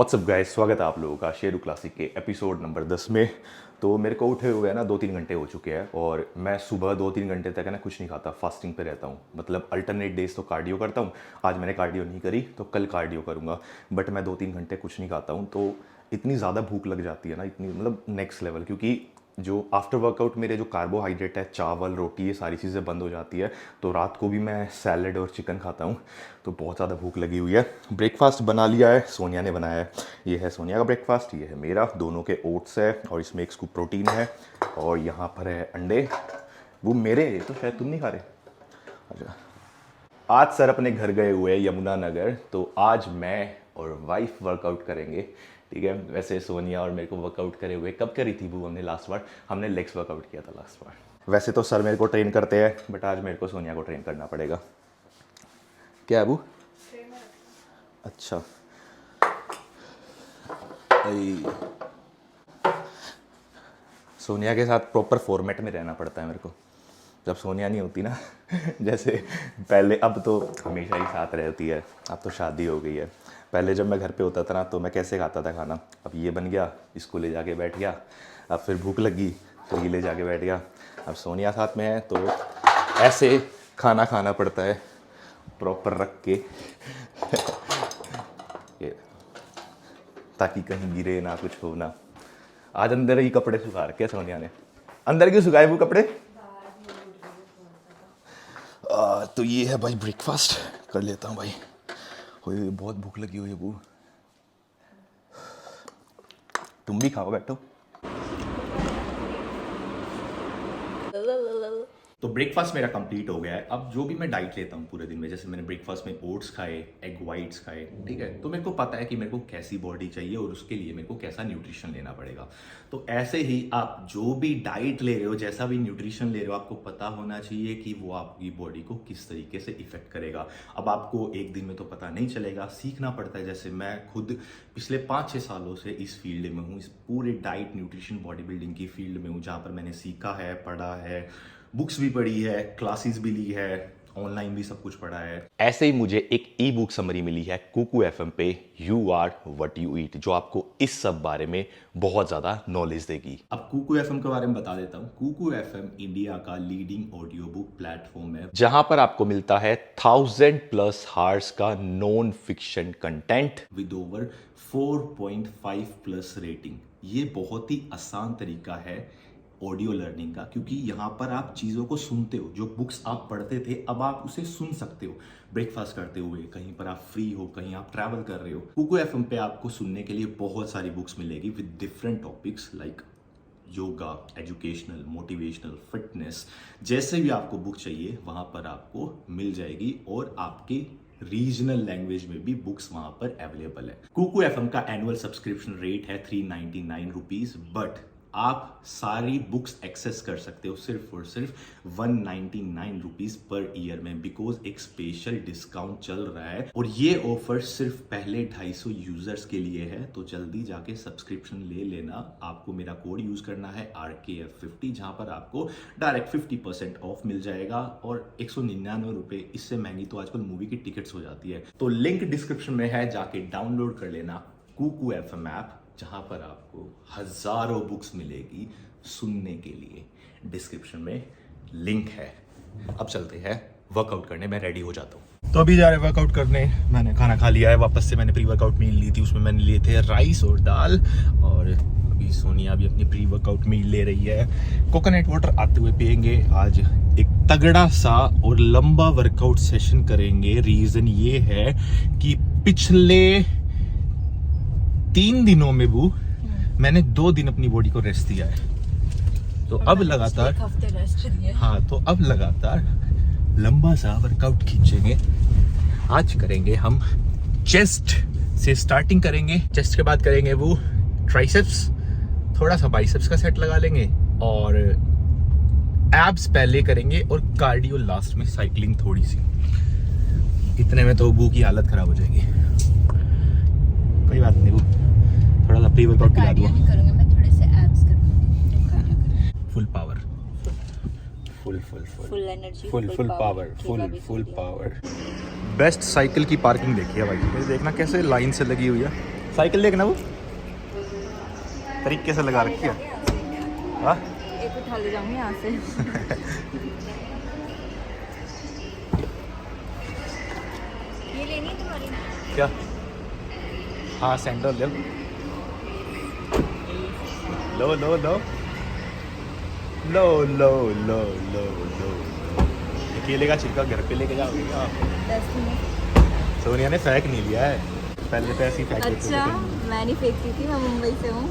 WhatsApp guys, स्वागत है आप लोगों का शेरू क्लासिक के एपिसोड नंबर 10 में। तो मेरे को उठे हुए है ना 2-3 घंटे हो चुके हैं और मैं सुबह 2-3 घंटे तक है ना कुछ नहीं खाता, फास्टिंग पे रहता हूँ। मतलब अल्टरनेट डेज तो कार्डियो करता हूँ। आज मैंने कार्डियो नहीं करी तो कल कार्डियो करूँगा, बट मैं 2-3 घंटे कुछ नहीं खाता हूँ। तो इतनी ज़्यादा भूख लग जाती है ना, इतनी मतलब नेक्स्ट लेवल, क्योंकि जो आफ्टर वर्कआउट मेरे जो कार्बोहाइड्रेट है, चावल रोटी, ये सारी चीज़ें बंद हो जाती है। तो रात को भी मैं सैलड और चिकन खाता हूँ। तो बहुत ज़्यादा भूख लगी हुई है। ब्रेकफास्ट बना लिया है, सोनिया ने बनाया है। ये है सोनिया का ब्रेकफास्ट, ये है मेरा। दोनों के ओट्स है और इसमें एक स्कूप प्रोटीन है और यहाँ पर है अंडे। वो मेरे तो शायद तुम नहीं खा रहे। अच्छा, आज सर अपने घर गए हुए हैं यमुनानगर, तो आज मैं और वाइफ वर्कआउट करेंगे। ठीक है, वैसे सोनिया और मेरे को वर्कआउट करे हुए कब करी थी वो हमने लास्ट बार, हमने लेग्स वर्कआउट किया था लास्ट बार। वैसे तो सर मेरे को ट्रेन करते हैं, बट आज मेरे को सोनिया को ट्रेन करना पड़ेगा। क्या है वो? अच्छा, सोनिया के साथ प्रॉपर फॉर्मेट में रहना पड़ता है मेरे को जब सोनिया नहीं होती ना। जैसे पहले, अब तो हमेशा ही साथ रहती है, अब तो शादी हो गई है। पहले जब मैं घर पे होता था ना, तो मैं कैसे खाता था खाना, अब ये बन गया, इसको ले जाके बैठ गया, अब फिर भूख लगी फिर ये ले जाके बैठ गया। अब सोनिया साथ में है तो ऐसे खाना खाना पड़ता है प्रॉपर रख के ये, ताकि कहीं गिरे ना, कुछ हो ना। आज अंदर ही कपड़े सुखा रखे सोनिया ने। अंदर क्यों सुखाए वो कपड़े? तो ये है भाई ब्रेकफास्ट, कर लेता हूँ भाई। बहुत भूख लगी हुई है वो। तुम भी खाओ, बैठो। तो ब्रेकफास्ट मेरा कंप्लीट हो गया है। अब जो भी मैं डाइट लेता हूँ पूरे दिन में, जैसे मैंने ब्रेकफास्ट में ओट्स खाए, एग वाइट्स खाए, ठीक है, तो मेरे को पता है कि मेरे को कैसी बॉडी चाहिए और उसके लिए मेरे को कैसा न्यूट्रिशन लेना पड़ेगा। तो ऐसे ही आप जो भी डाइट ले रहे हो, जैसा भी न्यूट्रिशन ले रहे हो, आपको पता होना चाहिए कि वो आपकी बॉडी को किस तरीके से इफेक्ट करेगा। अब आपको एक दिन में तो पता नहीं चलेगा, सीखना पड़ता है। जैसे मैं खुद पिछले 5-6 सालों से इस फील्ड में हूँ, इस पूरे डाइट न्यूट्रिशन बॉडी बिल्डिंग की फील्ड में हूँ, जहाँ पर मैंने सीखा है, पढ़ा है, बुक्स भी पढ़ी है, क्लासेस भी ली है, ऑनलाइन भी सब कुछ पढ़ा है। ऐसे ही मुझे एक ई बुक समरी मिली है कुकू एफएम पे, you are what you eat, जो आपको इस सब बारे में बहुत ज्यादा नॉलेज देगी। अब कुकू एफएम के बारे में बता देता हूँ। कुकू एफएम इंडिया का लीडिंग ऑडियो बुक प्लेटफॉर्म है, जहां पर आपको मिलता है 1000+ हार्स का non fiction content with over 4.5+ rating. ये बहुत ही आसान तरीका है ऑडियो लर्निंग का, क्योंकि यहाँ पर आप चीज़ों को सुनते हो। जो बुक्स आप पढ़ते थे, अब आप उसे सुन सकते हो ब्रेकफास्ट करते हुए, कहीं पर आप फ्री हो, कहीं आप ट्रैवल कर रहे हो। कुकू एफएम पे आपको सुनने के लिए बहुत सारी बुक्स मिलेगी with different topics like yoga, educational, motivational, fitness. जैसे भी आपको बुक चाहिए वहाँ पर आपको मिल जाएगी, और आपके रीजनल लैंग्वेज में भी बुक्स वहाँ पर अवेलेबल है। कुकू एफएम का एनुअल सब्सक्रिप्शन रेट है 399 रुपीज़, बट आप सारी बुक्स एक्सेस कर सकते हो सिर्फ और सिर्फ 199 रुपीज पर ईयर में, बिकॉज एक स्पेशल डिस्काउंट चल रहा है और ये ऑफर सिर्फ पहले 250 यूजर्स के लिए है। तो जल्दी जाके सब्सक्रिप्शन ले लेना। आपको मेरा कोड यूज करना है RKF50, जहां पर आपको डायरेक्ट 50% ऑफ मिल जाएगा। और 199 रुपए, इससे महंगी तो आजकल मूवी की टिकट्स हो जाती है। तो लिंक डिस्क्रिप्शन में है, जाके डाउनलोड कर लेना कुकू एफएम ऐप, जहां पर आपको हजारों बुक्स मिलेगी सुनने के लिए। डिस्क्रिप्शन में लिंक है। अब चलते हैं वर्कआउट करने, मैं रेडी हो जाता हूँ। तो अभी जा रहे हैं वर्कआउट करने। मैंने खाना खा लिया है, वापस से मैंने प्री वर्कआउट मील ली थी, उसमें मैंने लिए थे राइस और दाल। और अभी सोनिया भी अपनी प्री वर्कआउट मील ले रही है। कोकोनट वाटर आते हुए पियेंगे। आज एक तगड़ा सा और लंबा वर्कआउट सेशन करेंगे। रीजन ये है कि पिछले 3 दिनों में वो मैंने 2 दिन अपनी बॉडी को रेस्ट दिया है, तो अब लगातार हफ्ते रेस्ट दिया। हाँ, तो अब लगातार लंबा सा वर्कआउट खींचेंगे। आज करेंगे हम चेस्ट से स्टार्टिंग करेंगे। चेस्ट के बाद करेंगे वो ट्राइसेप्स, थोड़ा सा बाइसेप्स का सेट लगा लेंगे, और एब्स पहले करेंगे और कार्डियो लास्ट में, साइकिलिंग थोड़ी सी। इतने में तो बू की हालत खराब हो जाएगी। कोई बात नहीं, वो थोड़ा सा प्री वर्कआउट खिला दूंगा। नहीं करूंगा मैं, थोड़े से एब्स करूंगा। Full power, full energy, full power. Best cycle की पार्किंग देखी है भाई। ये देखना कैसे लाइन से लगी हुई है। साइकिल देखना वो तरीके से लगा रखी है। हाँ एक उठा ले जाऊंगी यहाँ से। ये लेनी है तुम्हारी? क्या? हाँ सैंडल ले लो लो लो लो लो लो लो लो। केले का छिलका घर पे लेके जाओगे क्या? सोनिया ने फेंक नहीं लिया है, पहले तो ऐसे ही फेंक देते थे। अच्छा मैं नहीं फेंकती थी, मैं मुंबई से हूँ।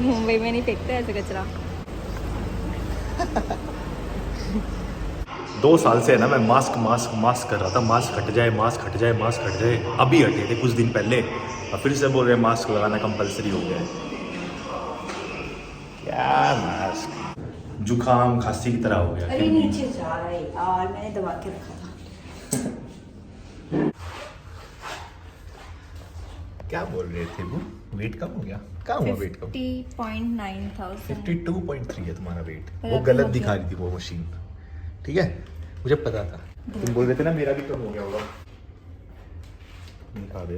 मुंबई में नहीं फेंकते ऐसे कचरा। 2 साल से है ना मैं मास्क कर रहा था, मास्क हट जाए मास्क हट जाए मास्क हट जाए। अभी हटे थे कुछ दिन पहले, और फिर से बोल रहे हैं मास्क लगाना कंपलसरी हो गया है। क्या मास्क, जुकाम खांसी की तरह हो गया। अरे नीचे जा रहा है यार, मैंने दबा के रखा था। क्या बोल रहे थे वो? वेट कम हो गया? क्या हुआ वेट कम? 50.9 था। 52.3 है तुम्हारा वेट। गलत वो गलत हो दिखा गया। रही थी वो मशीन, ठीक है मुझे पता था। तुम बोल रहे थे ना मेरा भी कम हो गया होगा। दिखा दे,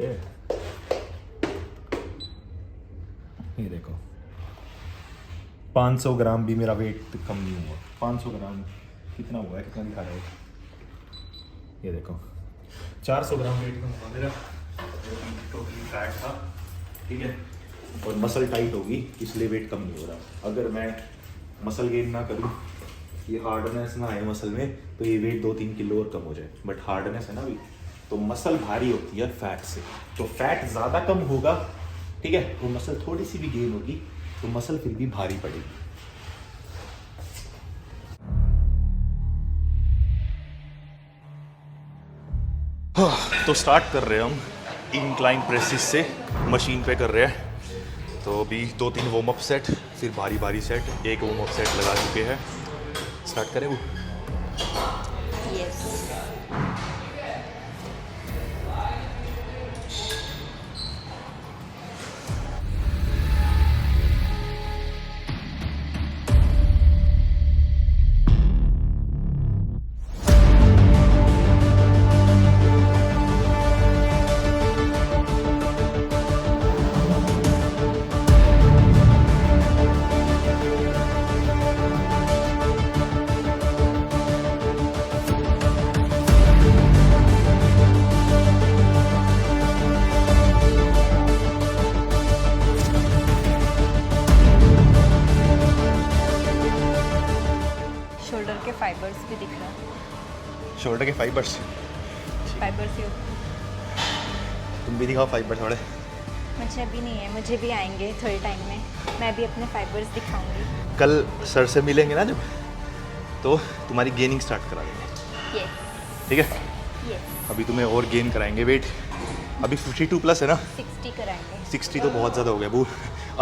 ये देखो 500 ग्राम भी मेरा वेट कम नहीं हुआ। 500 ग्राम कितना हुआ है, कितना दिखा रहा है? ये देखो 400 ग्राम वेट कम हुआ मेरा। टोटली फैट था, ठीक है, और मसल टाइट होगी इसलिए वेट कम नहीं हो रहा। अगर मैं मसल गेन ना करूँ, ये हार्डनेस ना आए मसल में, तो ये वेट 2-3 किलो और कम हो जाए। बट हार्डनेस है ना अभी, तो मसल भारी होती है फैट से, तो फैट ज़्यादा कम होगा, ठीक है, तो मसल थोड़ी सी भी गेन होगी तो मसल फिर भी भारी पड़ेगी। तो स्टार्ट कर रहे हैं हम इंक्लाइन प्रेसिस से, मशीन पे कर रहे हैं। तो अभी 2-3 वार्म अप सेट, फिर भारी भारी सेट, एक वार्म अप सेट लगा चुके हैं। स्टार्ट करें वो? यस। शोल्डर के फाइबर्स भी दिख रहा है। शोल्डर के फाइबर्स फाइबर्स ही तुम भी दिखाओ फाइबर थोड़े। मुझे अभी नहीं है, मुझे भी आएंगे थोड़े टाइम में, मैं भी अपने फाइबर्स दिखाऊंगी। कल सर से मिलेंगे ना जब, तो तुम्हारी गेनिंग स्टार्ट करा देंगे, यस ठीक है? यस। अभी तुम्हें और गेन कराएंगे वेट। अभी 52 प्लस है ना? 60 कराएंगे। 60 तो बहुत ज़्यादा हो गया वो।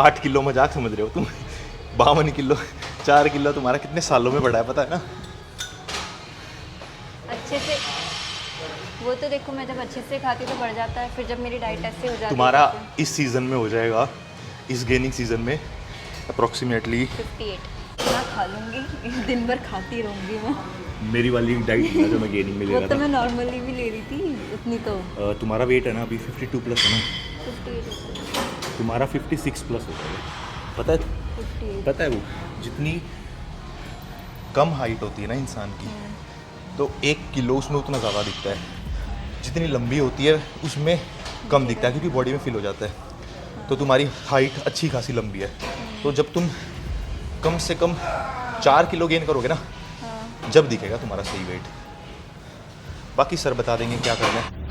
8 किलो मजाक समझ रहे हो तुम? 52 किलो, 4 किलो तुम्हारा कितने सालों में बढ़ा है पता है ना? अच्छे से वो तो देखो, मैं जब अच्छे से खाती तो बढ़ जाता है, फिर जब मेरी डाइट ऐसे हो जाती है। तुम्हारा इस सीज़न में हो जाएगा, इस गेनिंग सीज़न में अप्रॉक्सीमेटली 58। मैं खा लूँगी, दिन भर खाती रहूँगी मैं। मेरी वाली डाइट थी ना जो मैं गेनिंग में ले वो रहा तो था। मैं नॉर्मली भी ले रही थी उतनी तो। तुम्हारा वेट है ना अभी 52 प्लस है ना? 58। तुम्हारा 56 प्लस हो जाएगा, पता है? 58। पता है वो जितनी कम हाइट होती है ना इंसान की, तो 1 किलो उसमें उतना ज़्यादा दिखता है, जितनी लंबी होती है उसमें कम दिखता है, क्योंकि बॉडी में फिल हो जाता है। तो तुम्हारी हाइट अच्छी खासी लंबी है, तो जब तुम कम से कम 4 किलो गेन करोगे ना, जब दिखेगा तुम्हारा सही वेट। बाकी सर बता देंगे क्या करना है।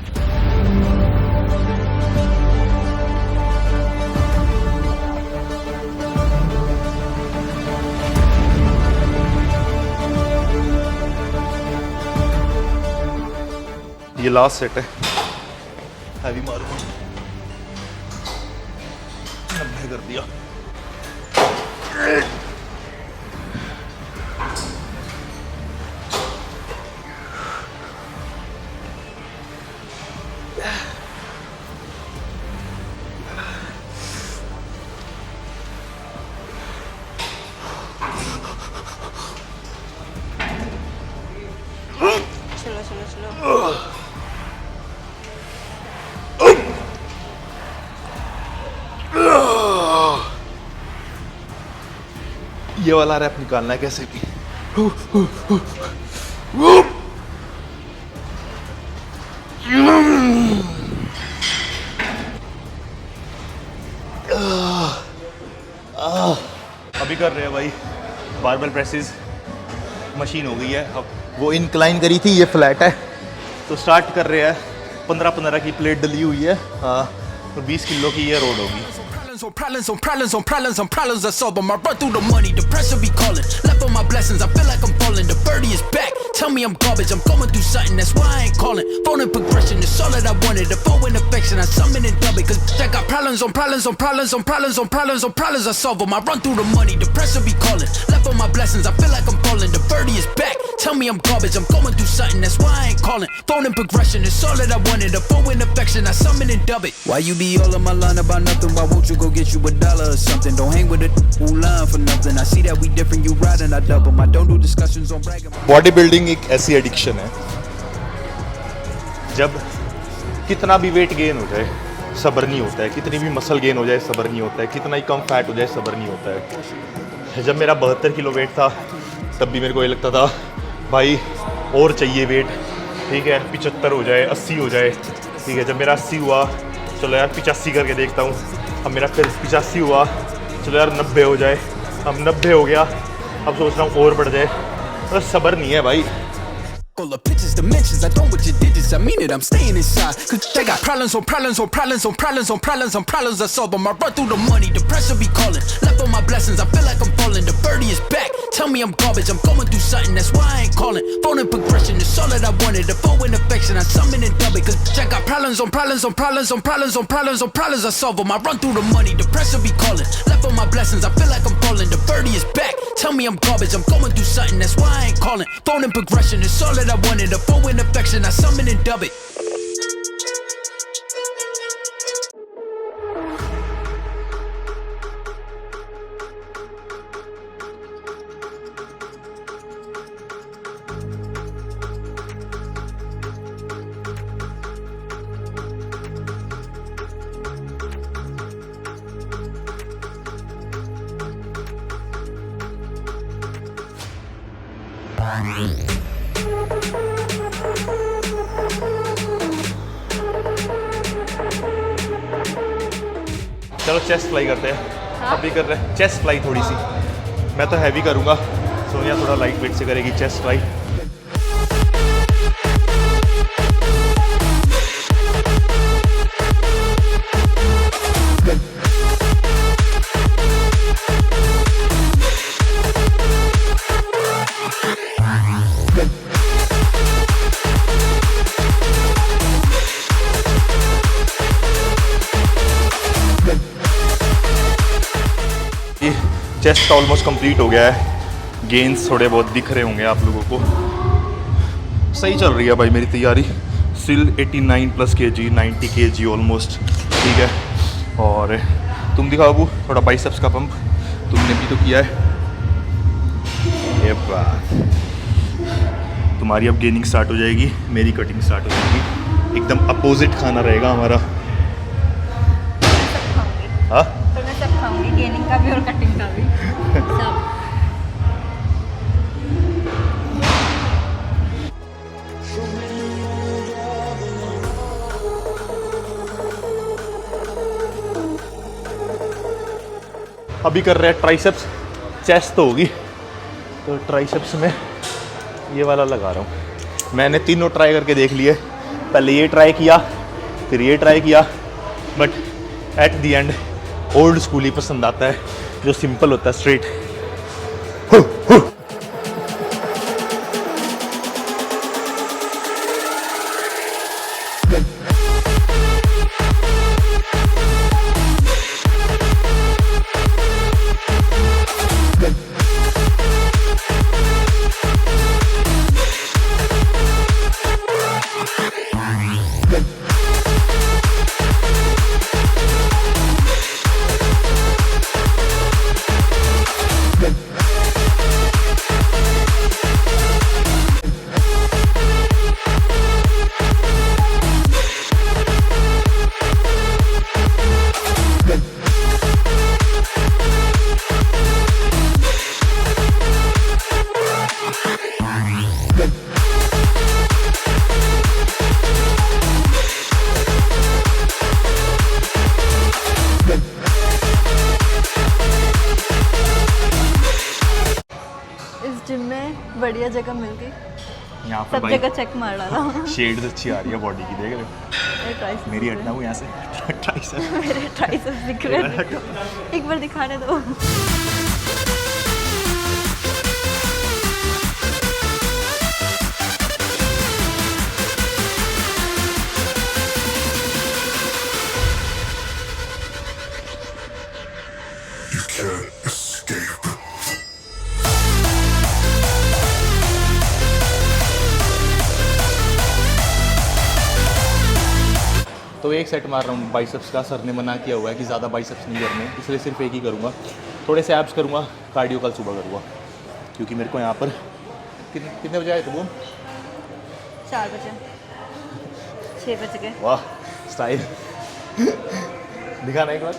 ये लास्ट सेट है, हैवी मारूंगा। 90 कर दिया। चलो चलो चलो। ये वाला रैप निकालना है कैसे भी। अभी कर रहे हैं भाई बारबेल प्रेसेस। मशीन हो गई है अब, वो इंक्लाइन करी थी, ये फ्लैट है, तो स्टार्ट कर रहे हैं। 15-15 की प्लेट डली हुई है, हाँ, और 20 किलो की ये रोड होगी। Problems I solve them. I run through the money, the pressure be calling. Left on my blessings, I feel like I'm falling. The birdie is back. Tell me I'm garbage, I'm going through something, that's why I ain't calling. Phone in progression, it's all that I wanted. The phone in affection, I summon and dub it. Cause I got problems on problems on problems on problems on problems on problems I solve them. I run through the money, the pressure be calling. Left on my blessings, I feel like I'm falling. The birdie is back. Tell me I'm garbage, I'm going through something, that's why I ain't calling. Phone in progression, it's all that I wanted. The phone in affection, I summon and dub it. Why you be all in my line about nothing? Why won't you go get you $1 or something? Don't hang with it who lying for nothing. I see that we different, you riding, I double. I don't do discussions on bragging. Body building एक ऐसी addiction है, जब कितना भी weight gain हो जाए सब्र नहीं होता है, कितनी भी मसल गेन हो जाए सब्र नहीं होता है, कितना ही कम फैट हो जाए सब्र नहीं होता है। जब मेरा 72 किलो वेट था तब भी मेरे को ये लगता था भाई और चाहिए वेट, ठीक है 75 हो जाए 80 हो जाए, ठीक है। जब मेरा 80 हुआ चलो यार 85 करके देखता हूँ, अब मेरा फिर 85 हुआ चलो यार 90 हो जाए, अब 90 हो गया, अब सोच रहा हूँ और बढ़ जाए, तो सब्र नहीं है भाई। Full of pictures, dimensions, I don't what you digits, I mean it, I'm staying inside. Cause they got problems on problems on problems on problems on problems on problems I solve them. I run through the money, the pressure be calling. Left on my blessings, I feel like I'm falling. The birdie is back. Tell me I'm garbage, I'm going through something, that's why I ain't calling. Phone in progression, it's all that I wanted. The phone in affection, I summon and dub it. Cause I got problems on problems on problems on problems on problems on problems I solve them. I run through the money, the pressure be calling. Left on my blessings, I feel like I'm falling. The birdie is back. Tell me I'm garbage, I'm going through something, that's why I ain't calling. Phone in progression, it's all that I wanted. The phone in affection, I summon and dub it. चलो chest fly करते हैं। हाँ? अभी कर रहे हैं chest fly थोड़ी सी, मैं तो हैवी करूँगा, सोनिया थोड़ा लाइट वेट से करेगी chest fly. Chest almost complete हो गया है, गेन्स थोड़े बहुत दिख रहे होंगे आप लोगों को। सही चल रही है भाई मेरी तैयारी, still 89 plus kg, 90 kg almost, ठीक है। और तुम दिखाओ अबू थोड़ा बाइसेप्स का पंप, तुमने भी तो किया है। ये बात, तुम्हारी अब गेनिंग स्टार्ट हो जाएगी, मेरी कटिंग स्टार्ट हो जाएगी, एकदम अपोजिट खाना रहेगा हमारा। हाँ तो मैं सब खाऊंगी, गेनिंग का भी और कटिंग का भी सब। अभी कर रहे हैं ट्राइसेप्स, चेस्ट तो होगी, तो ट्राइसेप्स में ये वाला लगा रहा हूँ। मैंने तीनों ट्राई करके देख लिए, पहले ये ट्राई किया फिर ये ट्राई किया, but at the end old school ही पसंद आता है, जो सिंपल होता है, स्ट्रेट। बढ़िया जगह मिल गई, यहाँ पर सब जगह चेक मार डाला। शेड्स अच्छी आ रही है बॉडी की, देख रहे हो। मेरे ट्राइसेप्स मेरी दिख हटना रहे हूँ यहाँ से। ट्राइसेप्स। हैं। मेरे ट्राइसेप्स दिख रहे हैं, एक बार दिखाने दो। तो एक सेट मार रहा हूँ बाइसेप्स का। सर ने मना किया हुआ है कि ज़्यादा बाइसेप्स नहीं करने, इसलिए सिर्फ एक ही करूँगा। थोड़े से एब्स करूँगा, कार्डियो कल सुबह करूँगा, क्योंकि मेरे को यहाँ पर कितने बजे आए थे वो? 4 बजे, 6 बज गए। वाह स्टाइल। दिखाना एक बार।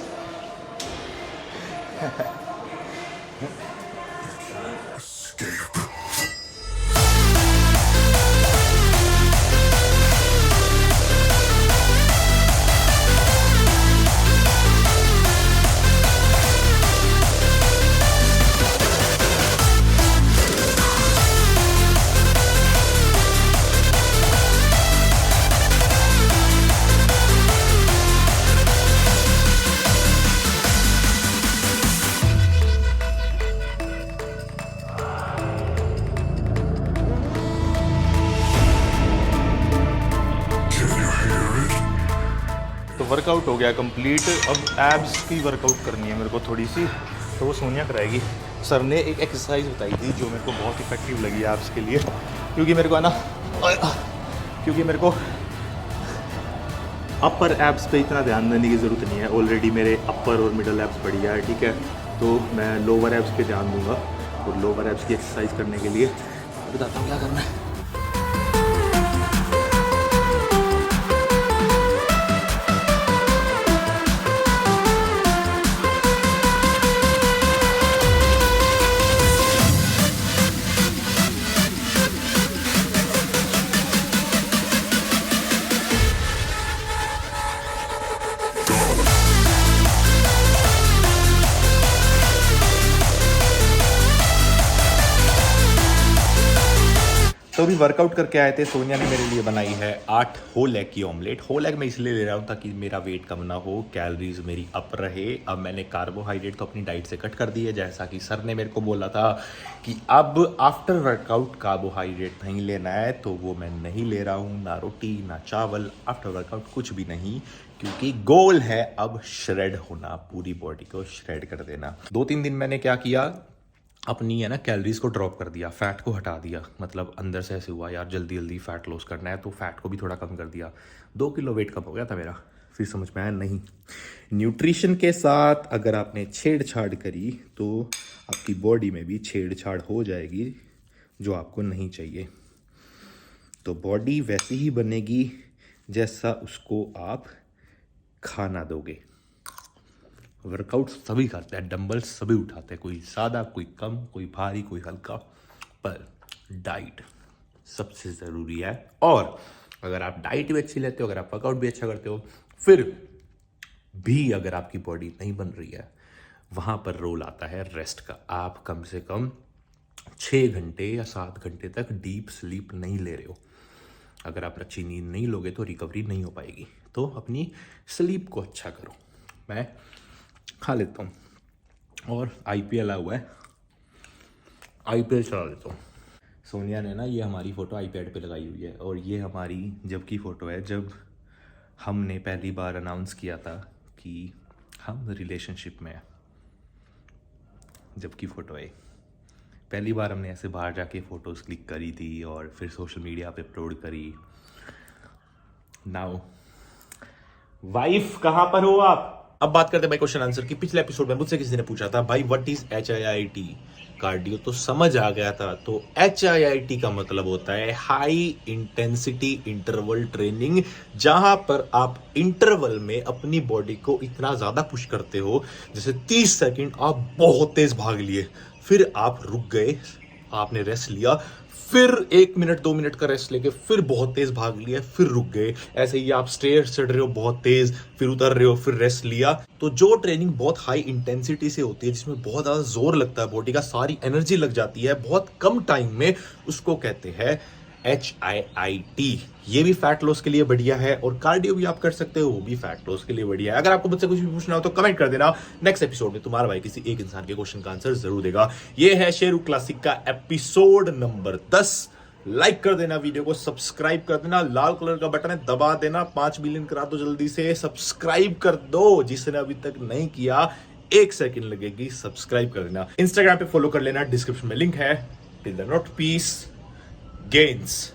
तो वर्कआउट हो गया कंप्लीट। अब एब्स की वर्कआउट करनी है मेरे को थोड़ी सी, तो वो सोनिया कराएगी। सर ने एक एक्सरसाइज बताई थी जो मेरे को बहुत इफेक्टिव लगी एब्स के लिए, क्योंकि मेरे को है ना, क्योंकि मेरे को अपर एब्स पे इतना ध्यान देने की ज़रूरत नहीं है। ऑलरेडी मेरे अपर और मिडल एब्स बढ़िया है, ठीक है। तो मैं लोअर एब्स पे ध्यान दूंगा, और लोअर एब्स की एक्सरसाइज करने के लिए बताता हूँ क्या करना है। तो अभी वर्कआउट करके आए थे। सोनिया ने मेरे लिए बनाई है 8 होल एग की ऑमलेट। होल एग मैं इसलिए ले रहा हूँ ताकि मेरा वेट कम ना हो, कैलोरीज मेरी अप रहे। अब मैंने कार्बोहाइड्रेट तो अपनी डाइट से कट कर दी है, जैसा कि सर ने मेरे को बोला था कि अब आफ्टर वर्कआउट कार्बोहाइड्रेट नहीं लेना है, तो वो मैं नहीं ले रहा हूँ। ना रोटी ना चावल, आफ्टर वर्कआउट कुछ भी नहीं, क्योंकि गोल है अब श्रेड होना, पूरी बॉडी को श्रेड कर देना। 2-3 दिन मैंने क्या किया, अपनी है ना कैलोरीज को ड्रॉप कर दिया, फैट को हटा दिया। मतलब अंदर से ऐसे हुआ यार जल्दी जल्दी फैट लॉस करना है, तो फैट को भी थोड़ा कम कर दिया। 2 किलो वेट कम हो गया था मेरा। फिर समझ में आया नहीं, न्यूट्रिशन के साथ अगर आपने छेड़छाड़ करी तो आपकी बॉडी में भी छेड़छाड़ हो जाएगी, जो आपको नहीं चाहिए। तो बॉडी वैसी ही बनेगी जैसा उसको आप खाना दोगे। वर्कआउट सभी करते हैं, डंबल्स सभी उठाते हैं, कोई ज़्यादा कोई कम, कोई भारी कोई हल्का, पर डाइट सबसे ज़रूरी है। और अगर आप डाइट भी अच्छी लेते हो, अगर आप वर्कआउट भी अच्छा करते हो, फिर भी अगर आपकी बॉडी नहीं बन रही है, वहाँ पर रोल आता है रेस्ट का। आप कम से कम 6 घंटे या 7 घंटे तक डीप स्लीप नहीं ले रहे हो। अगर आप अच्छी नींद नहीं लोगे तो रिकवरी नहीं हो पाएगी। तो अपनी स्लीप को अच्छा करो। मैं खा लेता हूँ और IPL आया हुआ है, IPL चला लेता हूँ। सोनिया ने ना ये हमारी फ़ोटो iPad पे लगाई हुई है, और ये हमारी जब की फ़ोटो है, जब हमने पहली बार अनाउंस किया था कि हम रिलेशनशिप में हैं। जब की फ़ोटो है, पहली बार हमने ऐसे बाहर जाके फ़ोटोज़ क्लिक करी थी और फिर सोशल मीडिया पे अपलोड करी। नाउ वाइफ कहाँ पर हो आप? अब बात करते हैं भाई क्वेश्चन आंसर की। पिछले एपिसोड में मुझसे किसी ने पूछा था भाई व्हाट इज HIIT कार्डियो, तो समझ आ गया था। तो HIIT का मतलब होता है हाई इंटेंसिटी इंटरवल ट्रेनिंग, जहां पर आप इंटरवल में अपनी बॉडी को इतना ज्यादा पुश करते हो, जैसे 30 सेकंड आप बहुत तेज भाग लिए, फिर आप रुक गए, आपने रेस्ट लिया, फिर 1 मिनट 2 मिनट का रेस्ट लेके फिर बहुत तेज भाग लिया, फिर रुक गए। ऐसे ही आप स्टेयर्स चढ़ रहे हो बहुत तेज, फिर उतर रहे हो, फिर रेस्ट लिया। तो जो ट्रेनिंग बहुत हाई इंटेंसिटी से होती है, जिसमें बहुत ज्यादा जोर लगता है, बॉडी का सारी एनर्जी लग जाती है बहुत कम टाइम में, उसको कहते हैं HIIT। ये भी फैट लॉस के लिए बढ़िया है, और कार्डियो भी आप कर सकते हो, वो भी फैट लॉस के लिए बढ़िया है। अगर आपको मुझसे कुछ भी पूछना हो तो कमेंट कर देना, नेक्स्ट एपिसोड में तुम्हारा भाई किसी एक इंसान के क्वेश्चन का आंसर जरूर देगा। ये है शेरू क्लासिक का एपिसोड नंबर 10। लाइक कर देना, वीडियो को सब्सक्राइब कर देना, लाल कलर का बटन है दबा देना, 5 मिलियन करा दो जल्दी से, सब्सक्राइब कर दो जिसने अभी तक नहीं किया, 1 सेकंड लगेगी, सब्सक्राइब कर देना। इंस्टाग्राम पे फॉलो कर लेना, डिस्क्रिप्शन में लिंक है। Till the not piece gains.